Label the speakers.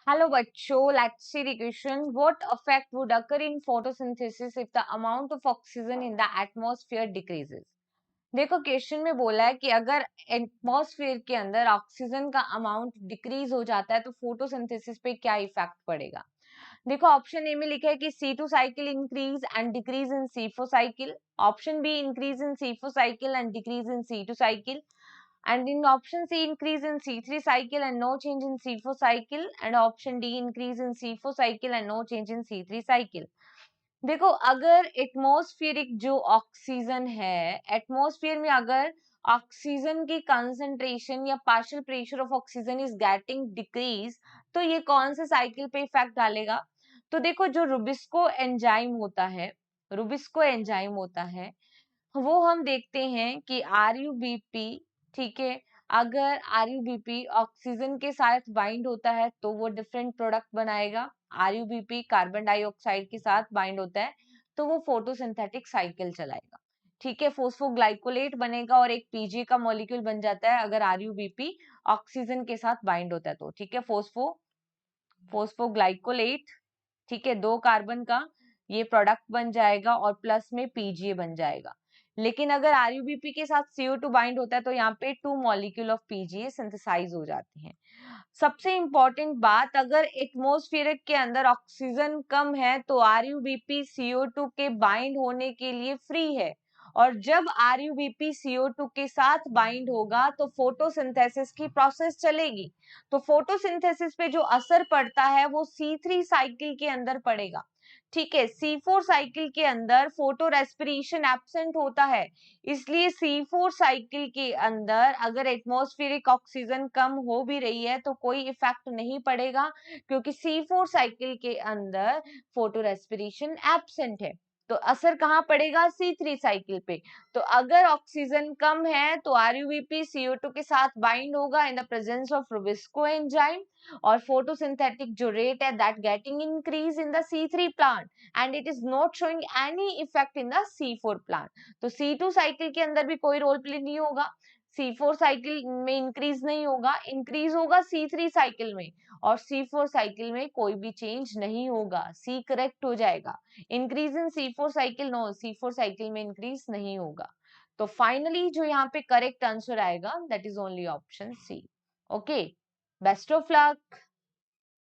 Speaker 1: Hello बच्चों, let's see the question. What effect would occur in photosynthesis if the amount of oxygen in the atmosphere decreases? देखो question में बोला है कि अगर एटमॉस्फेयर के अंदर ऑक्सीजन का अमाउंट डिक्रीज हो जाता है तो फोटोसिंथेसिस पे क्या इफेक्ट पड़ेगा। देखो ऑप्शन ए में लिखा है कि C2 cycle increase and decrease in C4 cycle, option be increase in C4 cycle and decrease in C2 cycle, and in option C increase in C3 cycle and no change in C4 cycle, and option D increase in C4 cycle and no change in C3 cycle। देखो अगर atmospheric जो oxygen है, atmosphere में अगर oxygen की concentration या partial pressure of oxygen is getting decrease, तो ये कौन से साइकिल पे इफेक्ट डालेगा। तो देखो जो रुबिस्को एंजाइम होता है, रुबिस्को एंजाइम होता है वो हम देखते हैं कि आरयूबीपी, ठीक है, अगर आरयूबीपी ऑक्सीजन के साथ बाइंड होता है तो वो डिफरेंट प्रोडक्ट बनाएगा। आरयूबीपी कार्बन डाइऑक्साइड के साथ बाइंड होता है तो वो फोटोसिंथेटिक साइकिल चलाएगा, ठीक है। फोस्फोग्लाइकोलेट बनेगा और एक पीजी का मॉलिक्यूल बन जाता है अगर आरयूबीपी ऑक्सीजन के साथ बाइंड होता है तो, ठीक है। फोस्फोग्लाइकोलेट, ठीक है, 2 कार्बन का ये प्रोडक्ट बन जाएगा और प्लस में पीजीए बन जाएगा। लेकिन अगर आरयूबीपी के साथ CO2 बाइंड होता है तो यहाँ पे 2 मॉलिक्यूल ऑफ पीजीए सिंथेसाइज हो जाते हैं। सबसे इंपॉर्टेंट बात, अगर एटमॉस्फेयर के अंदर ऑक्सीजन कम है तो आरयूबीपी CO2 के बाइंड होने के लिए फ्री है, और जब आरयूबीपी CO2 के साथ बाइंड होगा तो फोटोसिंथेसिस की प्रोसेस चलेगी। तो फोटोसिंथेसिस पे जो असर पड़ता है वो C3 साइकिल के अंदर पड़ेगा, ठीक है। C4 साइकिल के अंदर फोटो रेस्पिरेशन एब्सेंट होता है, इसलिए C4 साइकिल के अंदर अगर एटमॉस्फेरिक ऑक्सीजन कम हो भी रही है तो कोई इफेक्ट नहीं पड़ेगा, क्योंकि C4 साइकिल के अंदर फोटो रेस्पिरेशन एब्सेंट है। तो असर कहाँ पड़ेगा, C3 साइकिल पे। तो अगर ऑक्सीजन कम है तो आरयूबीपी CO2 के साथ बाइंड होगा in the presence of Rubisco enzyme, और फोटोसिंथेटिक जो रेट है that getting increase in the C3 plant and it is not showing any effect in the C4 plant. तो C2 साइकिल के अंदर भी कोई रोल प्ले नहीं होगा, C4 साइकिल में इंक्रीज नहीं होगा, इंक्रीज होगा C3 साइकिल में, और C4 साइकिल में कोई भी चेंज नहीं होगा, C करेक्ट हो जाएगा। Increase in C4 cycle, no, C4 cycle में इंक्रीज नहीं होगा। तो फाइनली जो यहाँ पे करेक्ट आंसर आएगा that is only option C. Okay, best of luck.